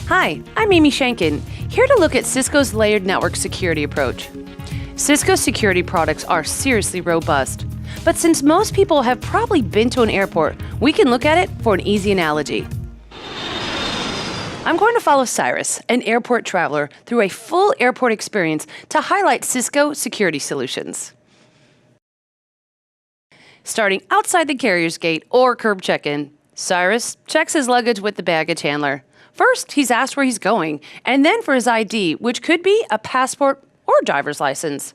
Hi, I'm Amy Shankin, here to look at Cisco's layered network security approach. Cisco's security products are seriously robust, but since most people have probably been to an airport, we can look at it for an easy analogy. I'm going to follow Cyrus, an airport traveler, through a full airport experience to highlight Cisco security solutions. Starting outside the carrier's gate or curb check-in, Cyrus checks his luggage with the baggage handler. First, he's asked where he's going, and then for his ID, which could be a passport or driver's license.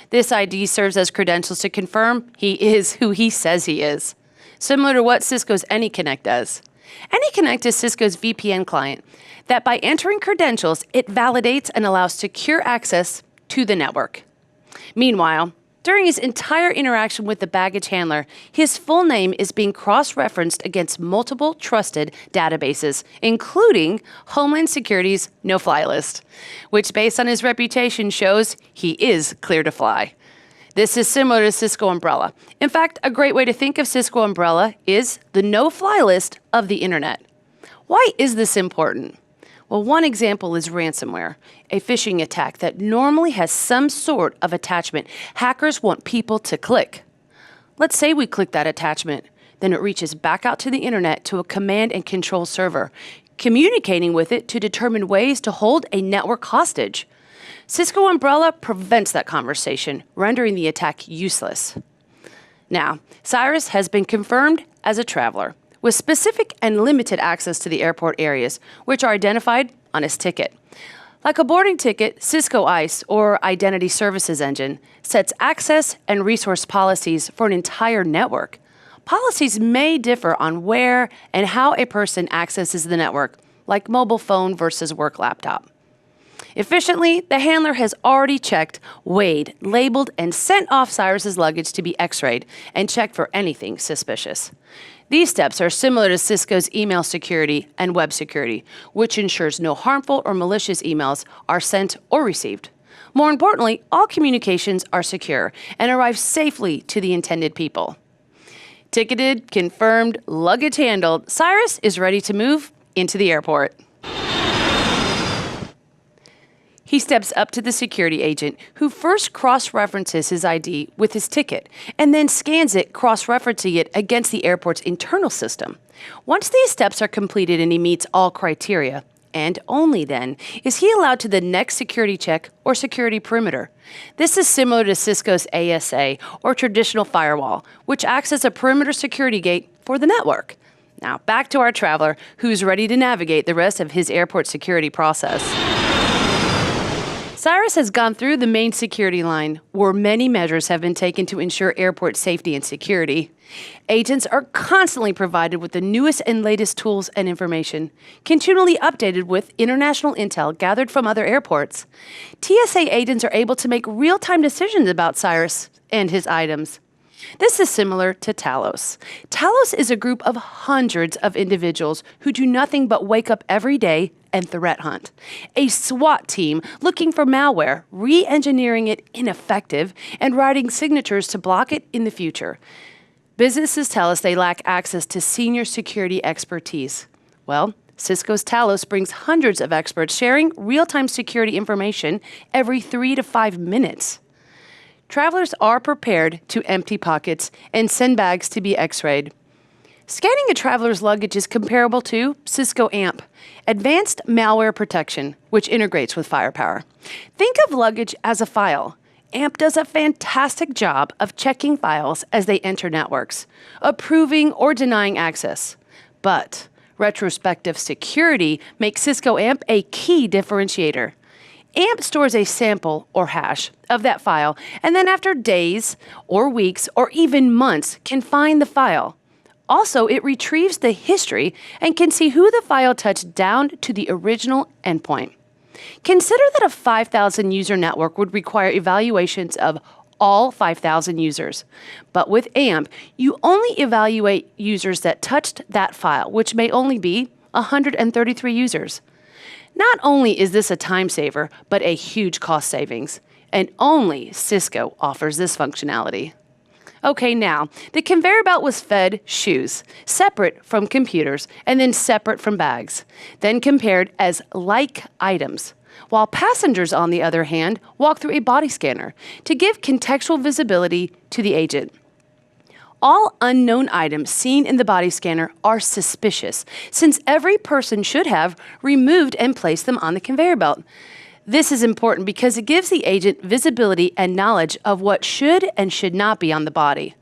This ID serves as credentials to confirm he is who he says he is, similar to what Cisco's AnyConnect does. AnyConnect is Cisco's VPN client that by entering credentials, it validates and allows secure access to the network. Meanwhile, during his entire interaction with the baggage handler, his full name is being cross-referenced against multiple trusted databases, including Homeland Security's no-fly list, which based on his reputation shows he is clear to fly. This is similar to Cisco Umbrella. In fact, a great way to think of Cisco Umbrella is the no-fly list of the internet. Why is this important? Well, one example is ransomware, a phishing attack that normally has some sort of attachment hackers want people to click. Let's say we click that attachment, then it reaches back out to the internet to a command and control server, communicating with it to determine ways to hold a network hostage. Cisco Umbrella prevents that conversation, rendering the attack useless. Now, Cyrus has been confirmed as a traveler, with specific and limited access to the airport areas, which are identified on his ticket. Like a boarding ticket, Cisco ICE, or Identity Services Engine, sets access and resource policies for an entire network. Policies may differ on where and how a person accesses the network, like mobile phone versus work laptop. Efficiently, the handler has already checked, weighed, labeled, and sent off Cyrus's luggage to be x-rayed and checked for anything suspicious. These steps are similar to Cisco's email security and web security, which ensures no harmful or malicious emails are sent or received. More importantly, all communications are secure and arrive safely to the intended people. Ticketed, confirmed, luggage handled, Cyrus is ready to move into the airport. He steps up to the security agent, who first cross-references his ID with his ticket, and then scans it, cross-referencing it against the airport's internal system. Once these steps are completed and he meets all criteria, and only then, is he allowed to the next security check or security perimeter. This is similar to Cisco's ASA, or traditional firewall, which acts as a perimeter security gate for the network. Now, back to our traveler, who's ready to navigate the rest of his airport security process. Cyrus has gone through the main security line, where many measures have been taken to ensure airport safety and security. Agents are constantly provided with the newest and latest tools and information, continually updated with international intel gathered from other airports. TSA agents are able to make real-time decisions about Cyrus and his items. This is similar to Talos. Talos is a group of hundreds of individuals who do nothing but wake up every day and threat hunt. A SWAT team looking for malware, re-engineering it ineffective, and writing signatures to block it in the future. Businesses tell us they lack access to senior security expertise. Well, Cisco's Talos brings hundreds of experts sharing real-time security information every 3 to 5 minutes. Travelers are prepared to empty pockets and send bags to be x-rayed. Scanning a traveler's luggage is comparable to Cisco AMP, Advanced Malware Protection, which integrates with Firepower. Think of luggage as a file. AMP does a fantastic job of checking files as they enter networks, approving or denying access. But retrospective security makes Cisco AMP a key differentiator. AMP stores a sample or hash of that file, and then after days or weeks or even months can find the file. Also, it retrieves the history and can see who the file touched down to the original endpoint. Consider that a 5,000 user network would require evaluations of all 5,000 users. But with AMP, you only evaluate users that touched that file, which may only be 133 users. Not only is this a time saver, but a huge cost savings, and only Cisco offers this functionality. Okay, now, the conveyor belt was fed shoes, separate from computers, and then separate from bags, then compared as like items, while passengers, on the other hand, walk through a body scanner to give contextual visibility to the agent. All unknown items seen in the body scanner are suspicious, since every person should have removed and placed them on the conveyor belt. This is important because it gives the agent visibility and knowledge of what should and should not be on the body.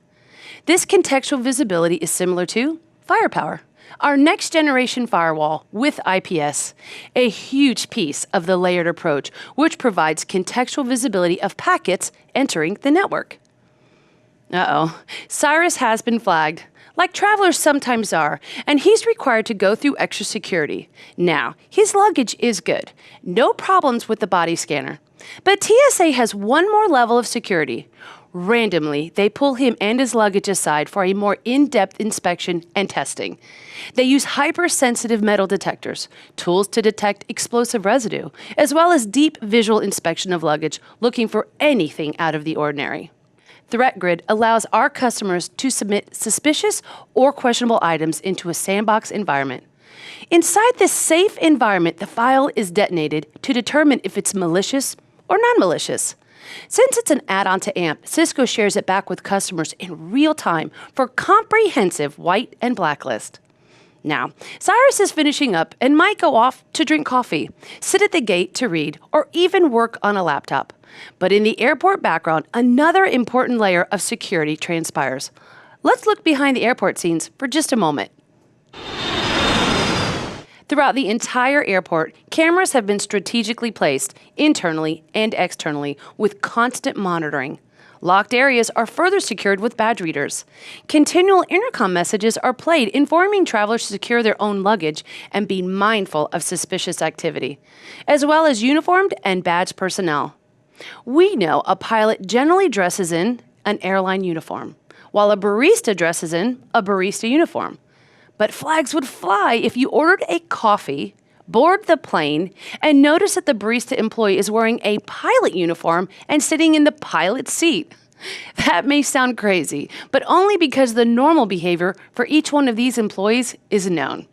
This contextual visibility is similar to firepower, our next generation firewall with IPS, a huge piece of the layered approach, which provides contextual visibility of packets entering the network. Cyrus has been flagged, like travelers sometimes are, and he's required to go through extra security. Now, his luggage is good. No problems with the body scanner. But TSA has one more level of security. Randomly, they pull him and his luggage aside for a more in-depth inspection and testing. They use hypersensitive metal detectors, tools to detect explosive residue, as well as deep visual inspection of luggage, looking for anything out of the ordinary. Threat Grid allows our customers to submit suspicious or questionable items into a sandbox environment. Inside this safe environment, the file is detonated to determine if it's malicious or non-malicious. Since it's an add-on to AMP, Cisco shares it back with customers in real time for comprehensive white and blacklist. Now, Cyrus is finishing up and might go off to drink coffee, sit at the gate to read, or even work on a laptop. But in the airport background, another important layer of security transpires. Let's look behind the airport scenes for just a moment. Throughout the entire airport, cameras have been strategically placed internally and externally with constant monitoring. Locked areas are further secured with badge readers. Continual intercom messages are played informing travelers to secure their own luggage and be mindful of suspicious activity, as well as uniformed and badged personnel. We know a pilot generally dresses in an airline uniform, while a barista dresses in a barista uniform. But flags would fly if you ordered a coffee, board the plane, and notice that the barista employee is wearing a pilot uniform and sitting in the pilot seat. That may sound crazy, but only because the normal behavior for each one of these employees is known.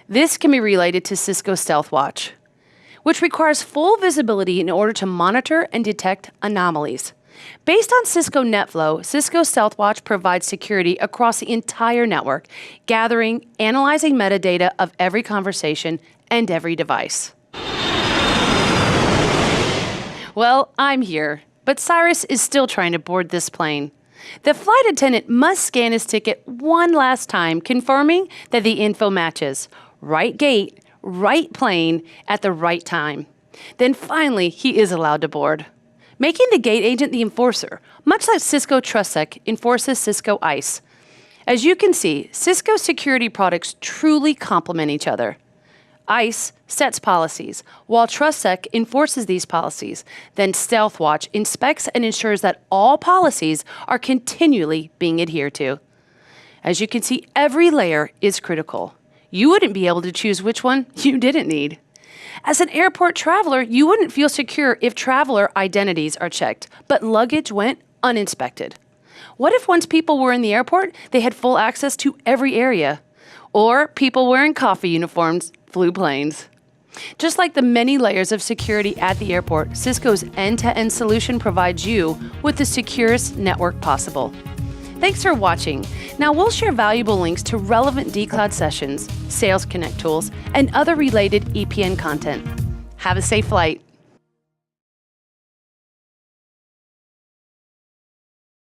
This can be related to Cisco Stealth Watch, which requires full visibility in order to monitor and detect anomalies. Based on Cisco NetFlow, Cisco Stealth Watch provides security across the entire network, gathering, analyzing metadata of every conversation and every device. Well, I'm here, but Cyrus is still trying to board this plane. The flight attendant must scan his ticket one last time, confirming that the info matches. Right gate, right plane, at the right time. Then finally, he is allowed to board, making the gate agent the enforcer, much like Cisco TrustSec enforces Cisco ICE. As you can see, Cisco security products truly complement each other. ICE sets policies, while TrustSec enforces these policies. Then StealthWatch inspects and ensures that all policies are continually being adhered to. As you can see, every layer is critical. You wouldn't be able to choose which one you didn't need. As an airport traveler, you wouldn't feel secure if traveler identities are checked, but luggage went uninspected. What if once people were in the airport, they had full access to every area? Or people wearing coffee uniforms flew planes? Just like the many layers of security at the airport, Cisco's end-to-end solution provides you with the securest network possible. Thanks for watching. Now we'll share valuable links to relevant dCloud sessions, Sales Connect tools, and other related EPN content. Have a safe flight.